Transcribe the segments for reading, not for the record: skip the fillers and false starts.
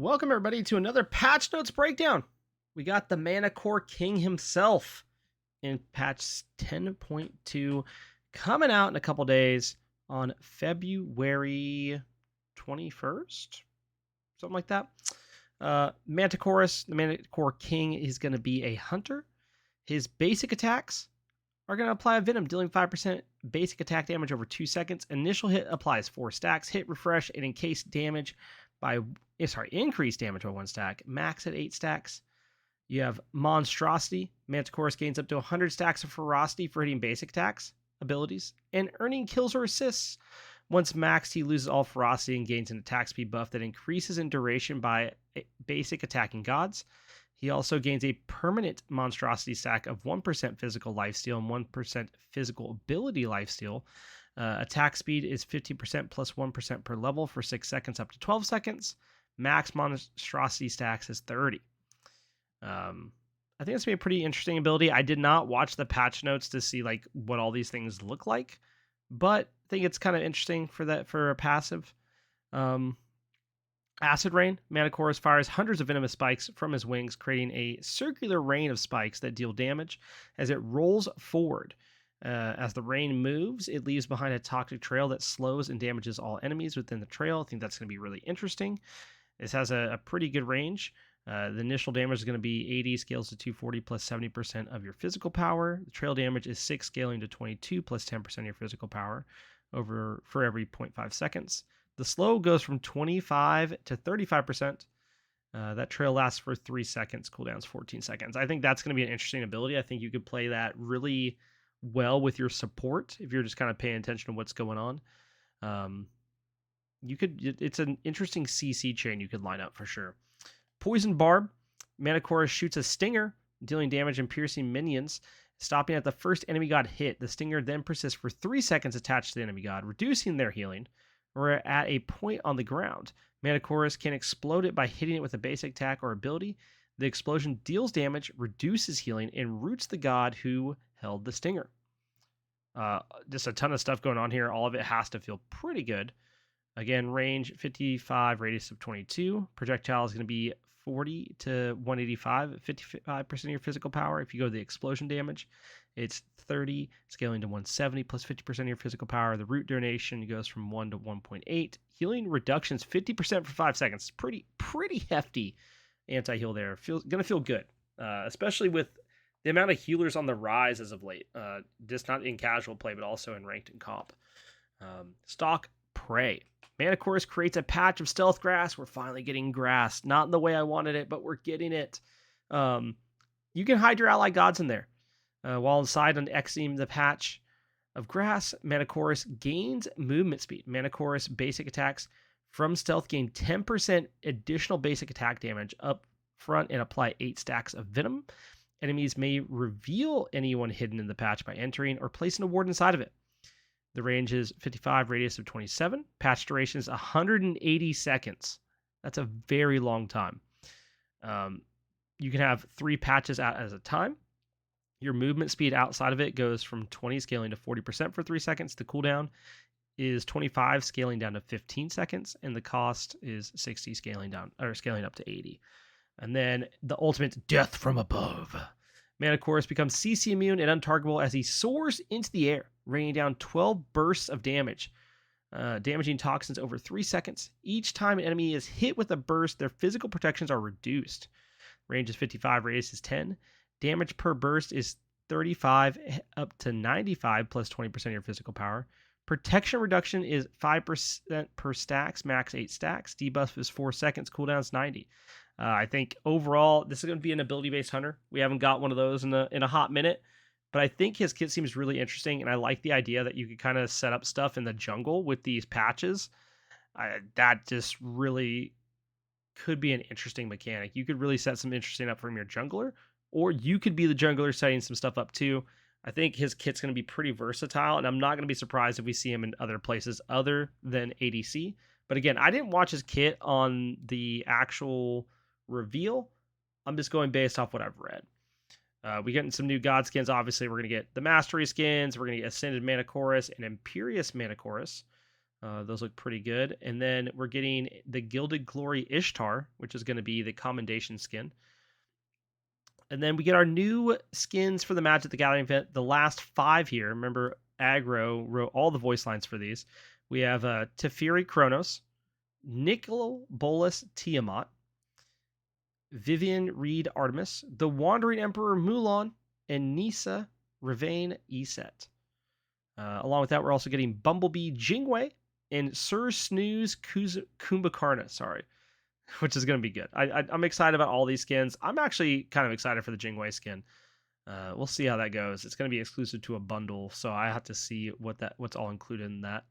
Welcome everybody to another patch notes breakdown. We got the Mana Core King himself in patch 10.2 coming out in a couple days on February 21st, something like that. Manticorus, the Mana Core King, is going to be a hunter. His basic attacks are going to apply a Venom, dealing 5% basic attack damage over 2 seconds. Initial hit applies 4 stacks. Hit, refresh, and increase damage by 1 stack. Max at 8 stacks. You have Monstrosity. Manticorus gains up to 100 stacks of ferocity for hitting basic attacks, abilities, and earning kills or assists. Once maxed, he loses all ferocity and gains an attack speed buff that increases in duration by basic attacking gods. He also gains a permanent monstrosity stack of 1% physical lifesteal and 1% physical ability lifesteal. Attack speed is 50% plus 1% per level for 6 seconds up to 12 seconds. Max monstrosity stacks is 30. I think it's going to be a pretty interesting ability. I did not watch the patch notes to see like what all these things look like, but I think it's kind of interesting for a passive. Acid Rain. Manticorus fires hundreds of venomous spikes from his wings, creating a circular rain of spikes that deal damage as it rolls forward. As the rain moves, it leaves behind a toxic trail that slows and damages all enemies within the trail. I think that's going to be really interesting. This has a pretty good range. The initial damage is going to be 80, scales to 240 plus 70% of your physical power. The trail damage is 6, scaling to 22 plus 10% of your physical power for every 0.5 seconds. The slow goes from 25 to 35%. That trail lasts for 3 seconds. Cooldown's 14 seconds. I think that's going to be an interesting ability. I think you could play that really well with your support if you're just kind of paying attention to what's going on. It's an interesting CC chain you could line up for sure. Poison Barb. Manticorus shoots a stinger, dealing damage and piercing minions, stopping at the first enemy god hit. The stinger then persists for 3 seconds attached to the enemy god, reducing their healing, or at a point on the ground. Manticorus can explode it by hitting it with a basic attack or ability. The explosion deals damage, reduces healing, and roots the god who held the stinger. Just a ton of stuff going on here. All of it has to feel pretty good. Again, range 55, radius of 22. Projectile is going to be 40 to 185, 55% of your physical power. If you go to the explosion damage, it's 30, scaling to 170 plus 50% of your physical power. The root donation goes from 1 to 1.8. Healing reductions 50% for 5 seconds. Pretty hefty anti-heal there. Gonna feel good, especially with the amount of healers on the rise as of late. Just not in casual play, but also in ranked and comp. Stalk Prey. Manticorus creates a patch of stealth grass. We're finally getting grass. Not in the way I wanted it, but we're getting it. You can hide your ally gods in there. While inside on exiting the patch of grass, Manticorus gains movement speed. Manticorus basic attacks from stealth gain 10% additional basic attack damage up front and apply 8 stacks of venom. Enemies may reveal anyone hidden in the patch by entering or placing a ward inside of it. The range is 55, radius of 27. Patch duration is 180 seconds. That's a very long time. You can have 3 patches out at a time. Your movement speed outside of it goes from 20, scaling to 40% for 3 seconds. The cooldown is 25, scaling down to 15 seconds. And the cost is 60, scaling up to 80. And then the ultimate, Death from Above. Manticorus becomes CC immune and untargetable as he soars into the air, raining down 12 bursts of damage, damaging toxins over 3 seconds. Each time an enemy is hit with a burst, their physical protections are reduced. Range is 55, radius is 10. Damage per burst is 35 up to 95 plus 20% of your physical power. Protection reduction is 5% per stacks, max 8 stacks. Debuff is 4 seconds, cooldown is 90. I think overall, this is going to be an ability-based hunter. We haven't got one of those in a hot minute, but I think his kit seems really interesting, and I like the idea that you could kind of set up stuff in the jungle with these patches. That just really could be an interesting mechanic. You could really set some interesting up from your jungler, or you could be the jungler setting some stuff up too. I think his kit's going to be pretty versatile, and I'm not going to be surprised if we see him in other places other than ADC. But again, I didn't watch his kit on the actual reveal. I'm just going based off what I've read. We getting some new god skins. Obviously, we're going to get the Mastery skins. We're going to get Ascended Manticorus and Imperious Manticorus. Those look pretty good. And then we're getting the Gilded Glory Ishtar, which is going to be the Commendation skin. And then we get our new skins for the Magic the Gathering event. The last 5 here. Remember, Aggro wrote all the voice lines for these. We have Teferi Kronos, Nicol Bolas Tiamat, Vivian Reed Artemis, the Wandering Emperor Mulan, and Nisa Ravane Eset. Along with that, we're also getting Bumblebee Jingwei and Sir Snooze Kumbhakarna, which is going to be good. I'm excited about all these skins. I'm actually kind of excited for the Jingwei skin. We'll see how that goes. It's going to be exclusive to a bundle, so I have to see what's all included in that.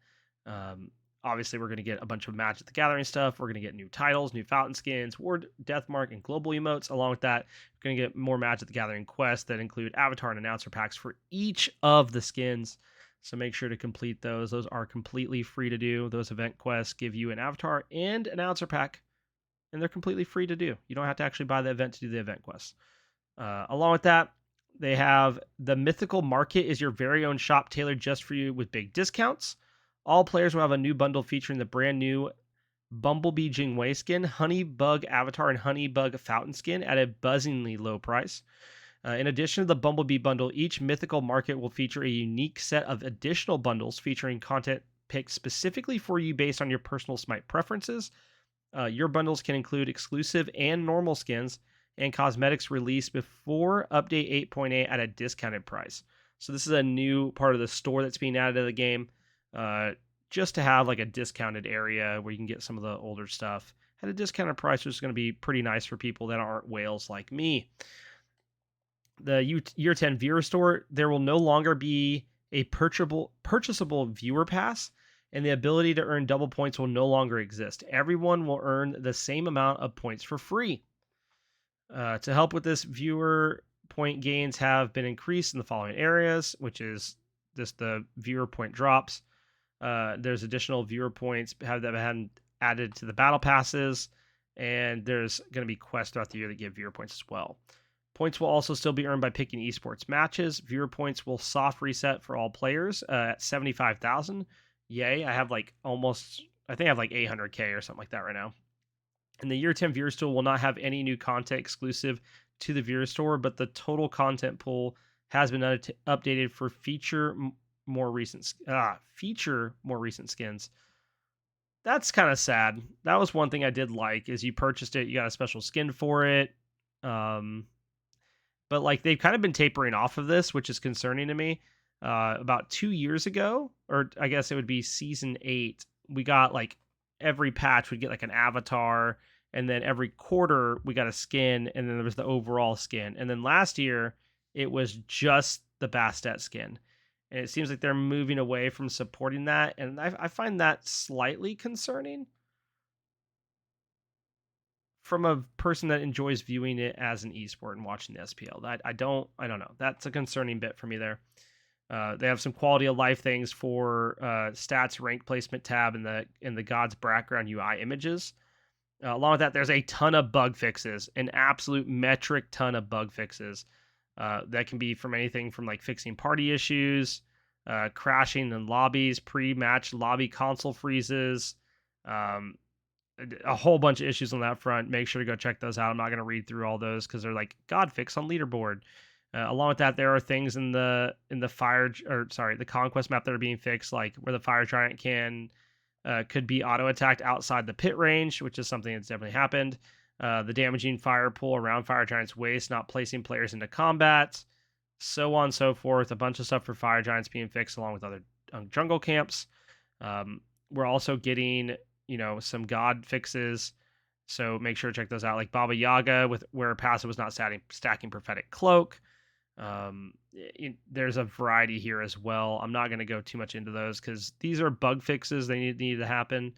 Obviously, we're going to get a bunch of Magic the Gathering stuff. We're going to get new titles, new fountain skins, Ward, Deathmark, and global emotes. Along with that, we're going to get more Magic the Gathering quests that include avatar and announcer packs for each of the skins. So make sure to complete those. Those are completely free to do. Those event quests give you an avatar and announcer pack, and they're completely free to do. You don't have to actually buy the event to do the event quests. Along with that, they have the Mythical Market is your very own shop tailored just for you with big discounts. All players will have a new bundle featuring the brand new Bumblebee Jingwei skin, Honeybug Avatar, and Honeybug Fountain skin at a buzzingly low price. In addition to the Bumblebee bundle, each Mythical Market will feature a unique set of additional bundles featuring content picked specifically for you based on your personal Smite preferences. Your bundles can include exclusive and normal skins and cosmetics released before Update 8.8 at a discounted price. So this is a new part of the store that's being added to the game, just to have like a discounted area where you can get some of the older stuff at a discounted price, which is going to be pretty nice for people that aren't whales like me. The Year 10 Viewer Store, there will no longer be a purchasable viewer pass, and the ability to earn double points will no longer exist. Everyone will earn the same amount of points for free. To help with this, viewer point gains have been increased in the following areas, which is just the viewer point drops. There's additional viewer points that have been added to the battle passes, and there's going to be quests throughout the year that give viewer points as well. Points will also still be earned by picking esports matches. Viewer points will soft reset for all players at 75,000. Yay, I think I have like 800k or something like that right now. And the Year 10 Viewer Store will not have any new content exclusive to the Viewer Store, but the total content pool has been updated for feature more recent skins. That's kind of sad. That was one thing I did like, is you purchased it, you got a special skin for it. But like they've kind of been tapering off of this, which is concerning to me. About 2 years ago, or I guess it would be season 8, we got like every patch we'd get like an avatar, and then every quarter we got a skin, and then there was the overall skin. And then last year it was just the Bastet skin. And it seems like they're moving away from supporting that, and I find that slightly concerning from a person that enjoys viewing it as an esport and watching the SPL. I don't know. That's a concerning bit for me there. They have some quality of life things for stats, rank placement tab, in the God's background UI images. Along with that, there's a ton of bug fixes, an absolute metric ton of bug fixes. That can be from anything from like fixing party issues, crashing in lobbies, pre-match lobby console freezes, a whole bunch of issues on that front. Make sure to go check those out. I'm not going to read through all those because they're like God fix on leaderboard. Along with that, there are things in the the conquest map that are being fixed, like where the fire giant could be auto attacked outside the pit range, which is something that's definitely happened. The damaging fire pool around fire giant's waist, not placing players into combat, so on and so forth. A bunch of stuff for fire giants being fixed, along with other jungle camps. We're also getting some god fixes, so make sure to check those out, like Baba Yaga where passive was not stacking prophetic cloak. There's a variety here as well. I'm not going to go too much into those because these are bug fixes. They need to happen.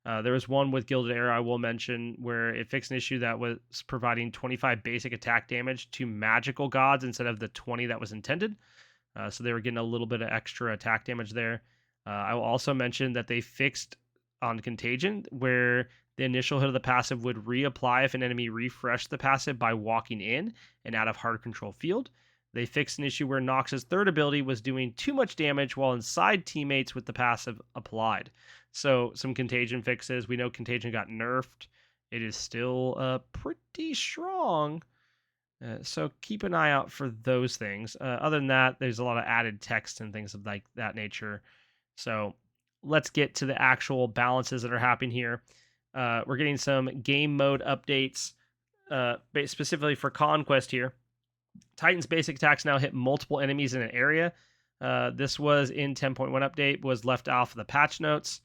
There was one with Gilded Era I will mention where it fixed an issue that was providing 25 basic attack damage to magical gods instead of the 20 that was intended. So they were getting a little bit of extra attack damage there. I will also mention that they fixed on Contagion where the initial hit of the passive would reapply if an enemy refreshed the passive by walking in and out of hard control field. They fixed an issue where Nox's third ability was doing too much damage while inside teammates with the passive applied. So some contagion fixes. We know contagion got nerfed. It is still pretty strong. So keep an eye out for those things. Other than that, there's a lot of added text and things of like that nature. So let's get to the actual balances that are happening here. We're getting some game mode updates, specifically for Conquest here. Titan's basic attacks now hit multiple enemies in an area. This was in 10.1 update, was left off of the patch notes.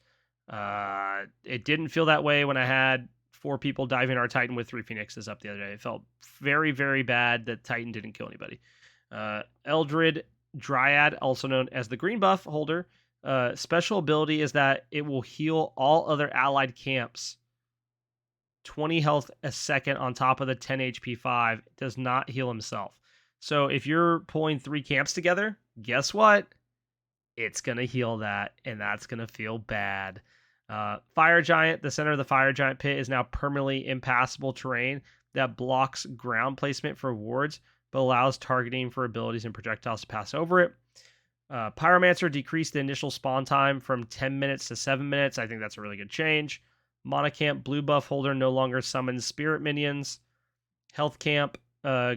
It didn't feel that way when I had 4 people diving our Titan with 3 Phoenixes up the other day. It felt very, very bad that Titan didn't kill anybody. Eldred Dryad, also known as the green buff holder, special ability is that it will heal all other allied camps 20 health a second on top of the 10 HP 5. It does not heal himself. So if you're pulling 3 camps together, guess what? It's going to heal that, and that's going to feel bad. Fire Giant, the center of the Fire Giant pit is now permanently impassable terrain that blocks ground placement for wards, but allows targeting for abilities and projectiles to pass over it. Pyromancer decreased the initial spawn time from 10 minutes to 7 minutes. I think that's a really good change. Monocamp blue buff holder no longer summons spirit minions. Health camp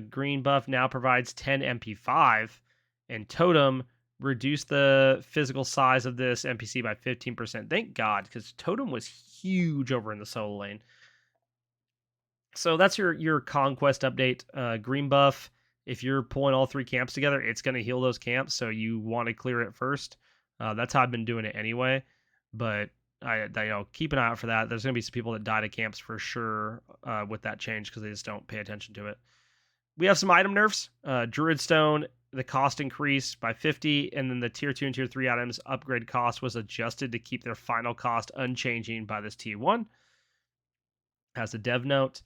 green buff now provides 10 MP5. And Totem reduced the physical size of this NPC by 15%. Thank God, because Totem was huge over in the solo lane. So that's your Conquest update. Green buff, if you're pulling all 3 camps together, it's going to heal those camps, so you want to clear it first. That's how I've been doing it anyway. But keep an eye out for that. There's going to be some people that die to camps for sure with that change because they just don't pay attention to it. We have some item nerfs. Druid Stone, the cost increased by 50, and then the tier 2 and tier 3 items upgrade cost was adjusted to keep their final cost unchanging by this T1. As a dev note,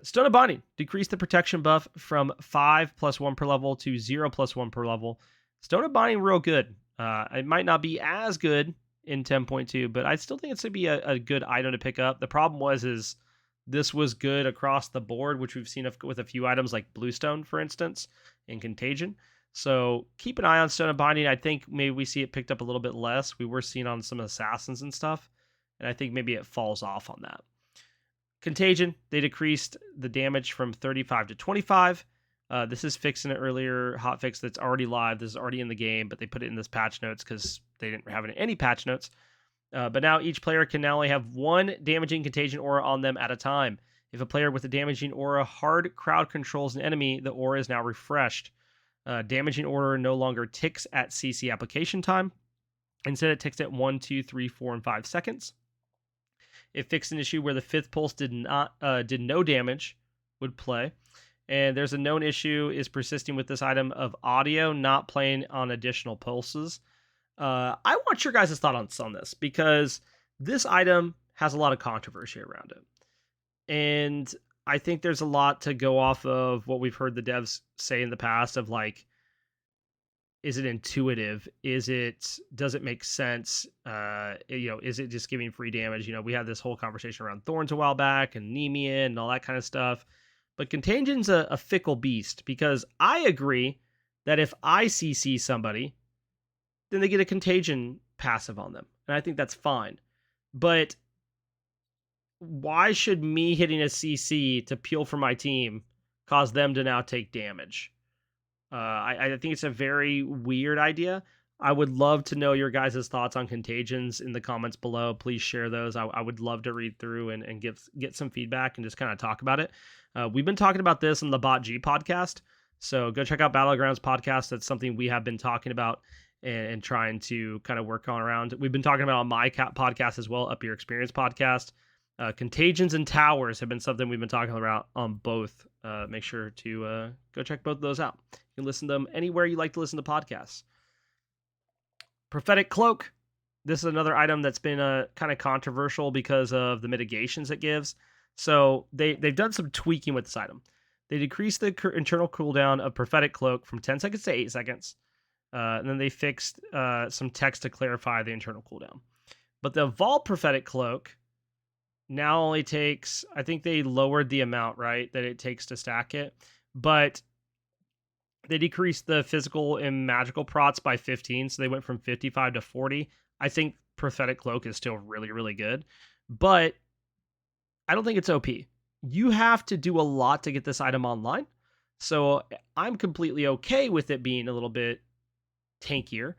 Stone of Binding decreased the protection buff from 5+1 per level to 0+1 per level. Stone of Binding real good. It might not be as good in 10.2, but I still think it's going to be a good item to pick up. The problem is this was good across the board, which we've seen with a few items like Bluestone, for instance, and Contagion. So keep an eye on Stone of Binding. I think maybe we see it picked up a little bit less. We were seeing on some Assassins and stuff, and I think maybe it falls off on that. Contagion, they decreased the damage from 35 to 25. This is fixing an earlier hotfix that's already live. This is already in the game, but they put it in this patch notes because they didn't have any patch notes. But now each player can now only have 1 damaging contagion aura on them at a time. If a player with a damaging aura hard crowd controls an enemy, the aura is now refreshed. Damaging aura no longer ticks at CC application time. Instead, it ticks at 1, 2, 3, 4, and 5 seconds. It fixed an issue where the 5th pulse did no damage would play. And there's a known issue is persisting with this item of audio not playing on additional pulses. I want your guys' thoughts on this because this item has a lot of controversy around it. And I think there's a lot to go off of what we've heard the devs say in the past of like, is it intuitive? Does it make sense? Is it just giving free damage? We had this whole conversation around Thorns a while back and Nemean and all that kind of stuff. But Contagion's a fickle beast because I agree that if I CC somebody, then they get a Contagion passive on them. And I think that's fine. But why should me hitting a CC to peel for my team cause them to now take damage? I think it's a very weird idea. I would love to know your guys' thoughts on Contagions in the comments below. Please share those. I would love to read through and get some feedback and just kind of talk about it. We've been talking about this on the Bot G podcast. So go check out Battlegrounds podcast. That's something we have been talking about and trying to kind of work on around. We've been talking about on my podcast as well, Up Your Experience podcast. Contagions and Towers have been something we've been talking about on both. Make sure to go check both of those out. You can listen to them anywhere you like to listen to podcasts. Prophetic Cloak. This is another item that's been kind of controversial because of the mitigations it gives. So they've done some tweaking with this item. They decreased the internal cooldown of Prophetic Cloak from 10 seconds to 8 seconds. And then they fixed some text to clarify the internal cooldown. But the Vault Prophetic Cloak now only takes, I think they lowered the amount, right, that it takes to stack it. But they decreased the physical and magical prots by 15, so they went from 55 to 40. I think Prophetic Cloak is still really, really good, but I don't think it's OP. You have to do a lot to get this item online. So I'm completely okay with it being a little bit tankier.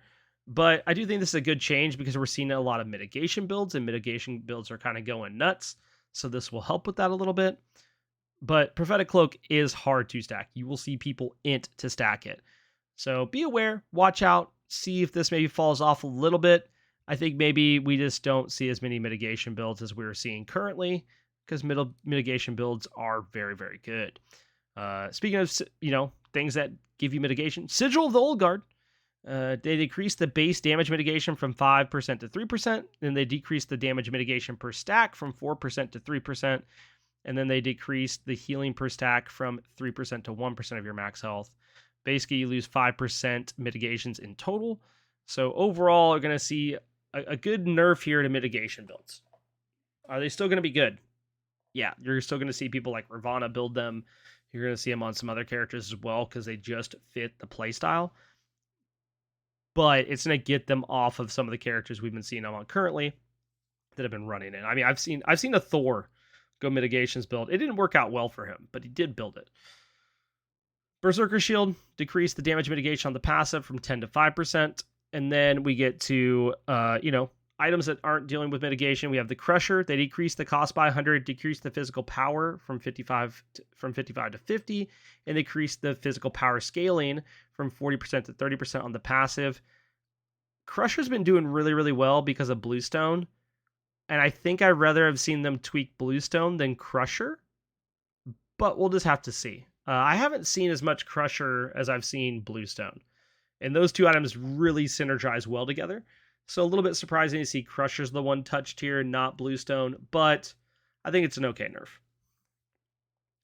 But I do think this is a good change because we're seeing a lot of mitigation builds, and mitigation builds are kind of going nuts. So this will help with that a little bit. But Prophetic Cloak is hard to stack. You will see people int to stack it. So be aware, watch out, see if this maybe falls off a little bit. I think maybe we just don't see as many mitigation builds as we're seeing currently because mitigation builds are very, very good. Speaking of, things that give you mitigation, Sigil of the Old Guard. They decreased the base damage mitigation from 5% to 3%. Then they decreased the damage mitigation per stack from 4% to 3%. And then they decreased the healing per stack from 3% to 1% of your max health. Basically, you lose 5% mitigations in total. So overall, you're going to see a good nerf here to mitigation builds. Are they still going to be good? Yeah, you're still going to see people like Ravana build them. You're going to see them on some other characters as well because they just fit the playstyle. But it's going to get them off of some of the characters we've been seeing them on currently that have been running it. I mean, I've seen a Thor go mitigations build. It didn't work out well for him, but he did build it. Berserker Shield decreased the damage mitigation on the passive from 10 to 5%. And then we get to, items that aren't dealing with mitigation. We have the Crusher. They decreased the cost by 100, decreased the physical power from 55 to 50, and decreased the physical power scaling from 40% to 30% on the passive. Crusher's been doing really, really well because of Bluestone. And I think I'd rather have seen them tweak Bluestone than Crusher. But we'll just have to see. I haven't seen as much Crusher as I've seen Bluestone. And those two items really synergize well together. So a little bit surprising to see Crusher's the one touched here, not Bluestone. But I think it's an okay nerf.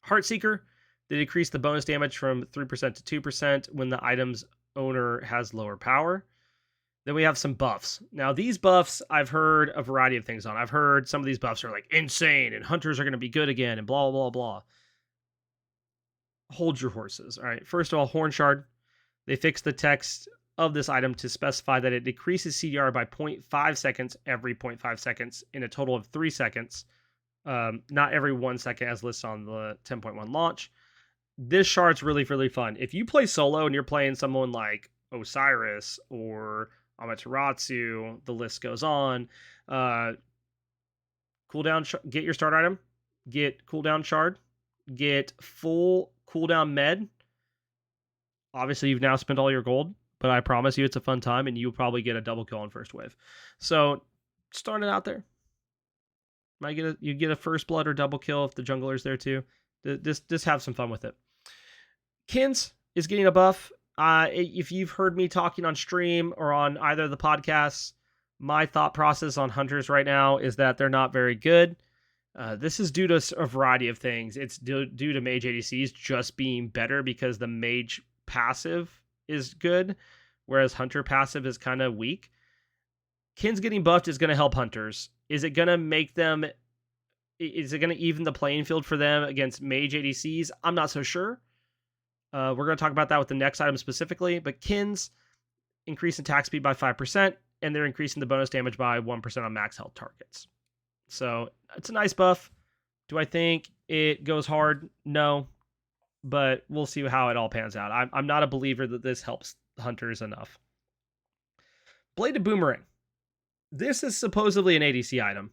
Heartseeker, they decrease the bonus damage from 3% to 2% when the item's owner has lower power. Then we have some buffs. Now, these buffs, I've heard a variety of things on. I've heard some of these buffs are like insane and hunters are going to be good again and blah, blah, blah. Hold your horses. All right. First of all, Horn Shard. They fixed the text of this item to specify that it decreases CDR by 0.5 seconds every 0.5 seconds in a total of 3 seconds. Not every 1 second as listed on the 10.1 launch. This shard's really, really fun. If you play solo and you're playing someone like Osiris or Amaterasu, the list goes on. Cooldown, get your start item, get cooldown shard, get full cooldown med. Obviously, you've now spent all your gold, but I promise you it's a fun time and you'll probably get a double kill on first wave. So, starting out there. You get a first blood or double kill if the jungler's there too. Just have some fun with it. Kins is getting a buff. If you've heard me talking on stream or on either of the podcasts, my thought process on hunters right now is that they're not very good. This is due to a variety of things. It's due to mage ADCs just being better because the mage passive is good, whereas hunter passive is kind of weak. Kins getting buffed is going to help hunters. Is it going to make them... Is it going to even the playing field for them against mage ADCs? I'm not so sure. We're going to talk about that with the next item specifically, but Kins increase attack speed by 5%, and they're increasing the bonus damage by 1% on max health targets. So it's a nice buff. Do I think it goes hard? No, but we'll see how it all pans out. I'm not a believer that this helps hunters enough. Bladed Boomerang. This is supposedly an ADC item.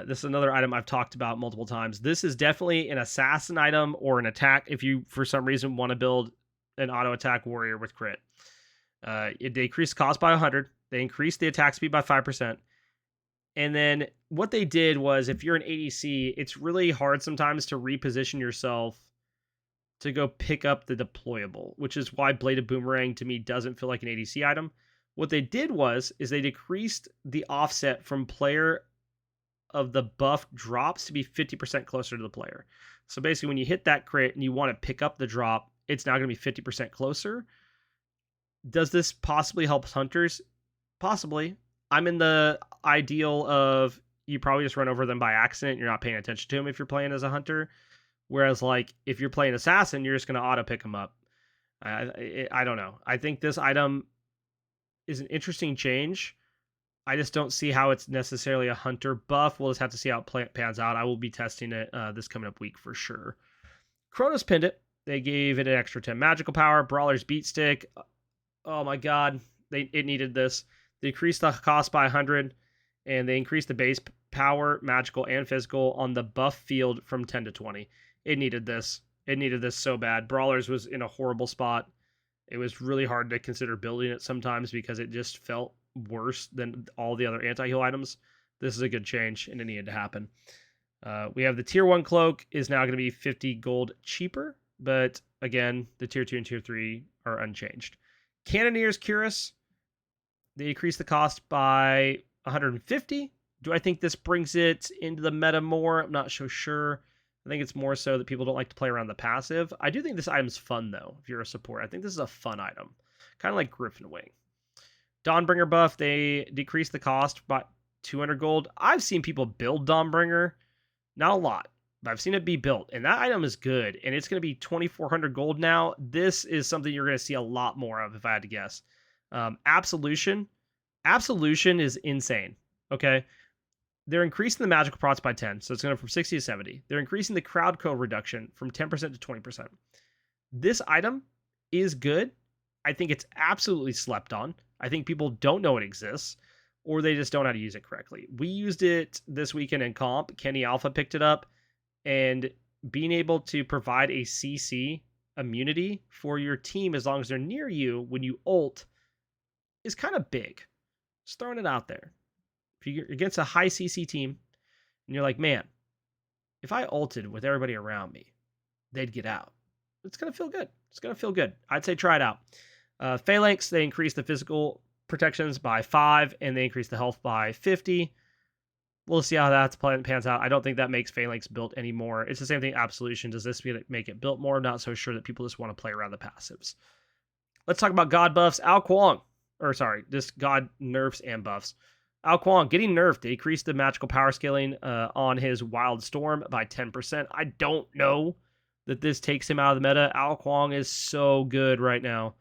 This is another item I've talked about multiple times. This is definitely an assassin item or an attack if you, for some reason, want to build an auto attack warrior with crit. They decreased cost by 100. They increased the attack speed by 5%. And then what they did was, if you're an ADC, it's really hard sometimes to reposition yourself to go pick up the deployable, which is why Bladed Boomerang to me doesn't feel like an ADC item. What they did is they decreased the offset from player of the buff drops to be 50% closer to the player. So basically, when you hit that crit and you want to pick up the drop, it's now going to be 50% closer. Does this possibly help hunters? Possibly. I'm in the ideal of you probably just run over them by accident. You're not paying attention to them if you're playing as a hunter. Whereas, like, if you're playing assassin, you're just going to auto pick them up. I don't know. I think this item is an interesting change. I just don't see how it's necessarily a hunter buff. We'll just have to see how it pans out. I will be testing it this coming up week for sure. Kronos pinned it. They gave it an extra 10 magical power. Brawler's beat stick. Oh my god, it needed this. They increased the cost by 100, and they increased the base power, magical and physical, on the buff field from 10 to 20. It needed this. It needed this so bad. Brawlers was in a horrible spot. It was really hard to consider building it sometimes because it just felt worse than all the other anti-heal items. This is a good change, and it needed to happen. We have the tier 1 cloak is now going to be 50 gold cheaper, but again, the tier 2 and tier 3 are unchanged. Cannoneer's Cuirass, they increased the cost by 150. Do I think this brings it into the meta more? I'm not so sure. I think it's more so that people don't like to play around the passive. I do think this item's fun, though, if you're a support. I think this is a fun item. Kind of like Griffin Wing. Dawnbringer buff, they decreased the cost by 200 gold. I've seen people build Dawnbringer. Not a lot, but I've seen it be built. And that item is good. And it's going to be 2,400 gold now. This is something you're going to see a lot more of, if I had to guess. Absolution. Absolution is insane. Okay? They're increasing the magical procs by 10, so it's going to from 60 to 70. They're increasing the crowd code reduction from 10% to 20%. This item is good. I think it's absolutely slept on. I think people don't know it exists, or they just don't know how to use it correctly. We used it this weekend in comp. Kenny Alpha picked it up, and being able to provide a CC immunity for your team as long as they're near you when you ult is kind of big. Just throwing it out there. If you're against a high CC team and you're like, man, if I ulted with everybody around me, they'd get out. It's going to feel good. It's going to feel good. I'd say try it out. Phalanx, they increased the physical protections by 5, and they increased the health by 50. We'll see how that pans out. I don't think that makes Phalanx built anymore. It's the same thing, Absolution. Does this make it built more? I'm not so sure that people just want to play around the passives. Let's talk about God buffs. This God nerfs and buffs. Ao Kuang getting nerfed. They increased the magical power scaling on his Wild Storm by 10%. I don't know that this takes him out of the meta. Ao Kuang is so good right now.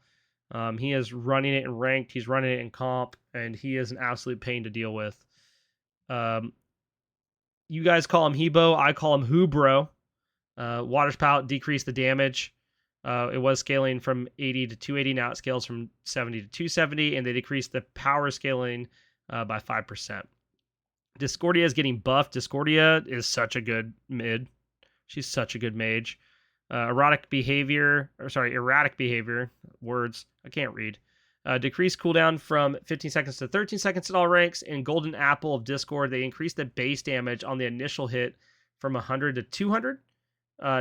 He is running it in ranked. He's running it in comp, and he is an absolute pain to deal with. You guys call him Hebo. I call him Hubro. Water Spout decreased the damage. It was scaling from 80 to 280. Now it scales from 70 to 270, and they decreased the power scaling by 5%. Discordia is getting buffed. Discordia is such a good mid. She's such a good mage. Erratic behavior. Words. I can't read. Decreased cooldown from 15 seconds to 13 seconds at all ranks. And Golden Apple of Discord, they increased the base damage on the initial hit from 100 to 200.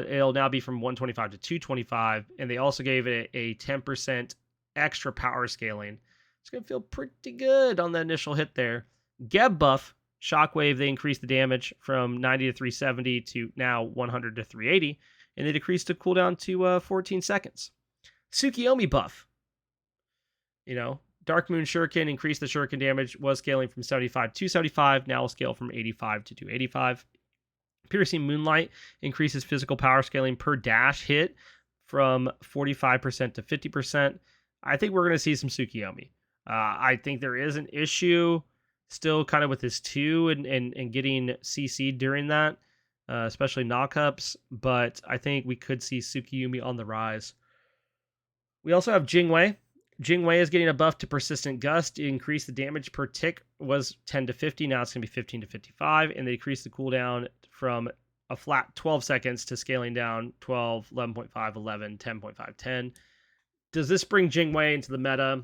It'll now be from 125 to 225. And they also gave it a 10% extra power scaling. It's going to feel pretty good on the initial hit there. Geb buff, Shockwave, they increased the damage from 90 to 370 to now 100 to 380. And they decreased the cooldown to 14 seconds. Tsukiyomi buff. Dark Moon Shuriken increased the Shuriken damage, was scaling from 75 to 275, now will scale from 85 to 285. Piercing Moonlight increases physical power scaling per dash hit from 45% to 50%. I think we're going to see some Tsukiyomi. I think there is an issue still kind of with this 2 and getting CC'd during that, especially knockups, but I think we could see Tsukiyomi on the rise. We also have Jingwei. Jingwei is getting a buff to Persistent Gust. It increased the damage per tick, was 10 to 50. Now it's going to be 15 to 55. And they decreased the cooldown from a flat 12 seconds to scaling down 12, 11.5, 11, 10.5, 10. Does this bring Jingwei into the meta?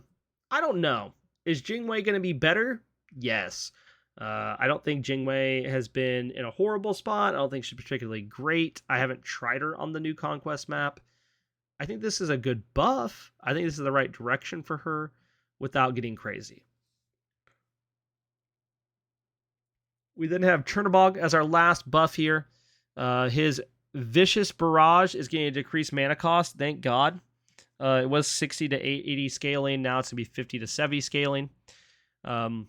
I don't know. Is Jingwei going to be better? Yes. I don't think Jingwei has been in a horrible spot. I don't think she's particularly great. I haven't tried her on the new Conquest map. I think this is a good buff. I think this is the right direction for her without getting crazy. We then have Chernobog as our last buff here. His Vicious Barrage is getting a decreased mana cost. Thank God. It was 60 to 80 scaling. Now it's going to be 50 to 70 scaling. And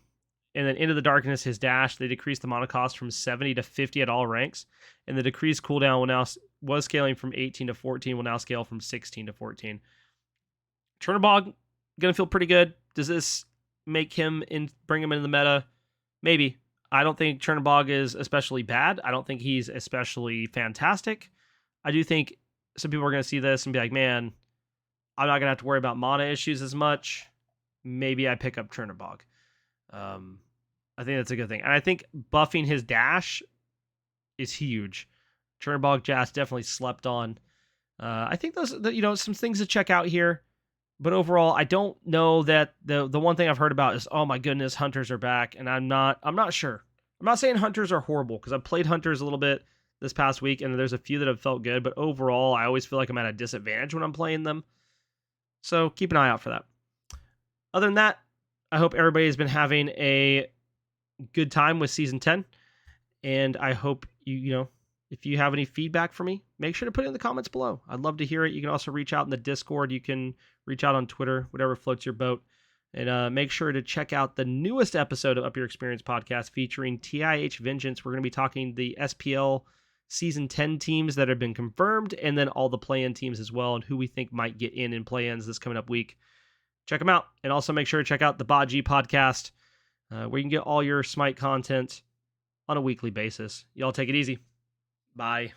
then Into the Darkness, his dash, they decreased the mana cost from 70 to 50 at all ranks. And the decreased cooldown was scaling from 18 to 14, will now scale from 16 to 14. Chernobog, going to feel pretty good. Does this bring him into the meta? Maybe. I don't think Chernobog is especially bad. I don't think he's especially fantastic. I do think some people are going to see this and be like, man, I'm not going to have to worry about mana issues as much. Maybe I pick up Chernobog. I think that's a good thing. And I think buffing his dash is huge. Chernobog Jazz definitely slept on. I think those, some things to check out here. But overall, I don't know that the one thing I've heard about is, oh my goodness, hunters are back, and I'm not sure. I'm not saying hunters are horrible, because I've played hunters a little bit this past week, and there's a few that have felt good, but overall, I always feel like I'm at a disadvantage when I'm playing them. So keep an eye out for that. Other than that, I hope everybody's been having a good time with Season 10, and I hope if you have any feedback for me, make sure to put it in the comments below. I'd love to hear it. You can also reach out in the Discord. You can reach out on Twitter, whatever floats your boat. And make sure to check out the newest episode of Up Your Experience podcast featuring TIH Vengeance. We're going to be talking the SPL Season 10 teams that have been confirmed, and then all the play-in teams as well, and who we think might get in play-ins this coming up week. Check them out. And also make sure to check out the Baji podcast, where you can get all your Smite content on a weekly basis. Y'all take it easy. Bye.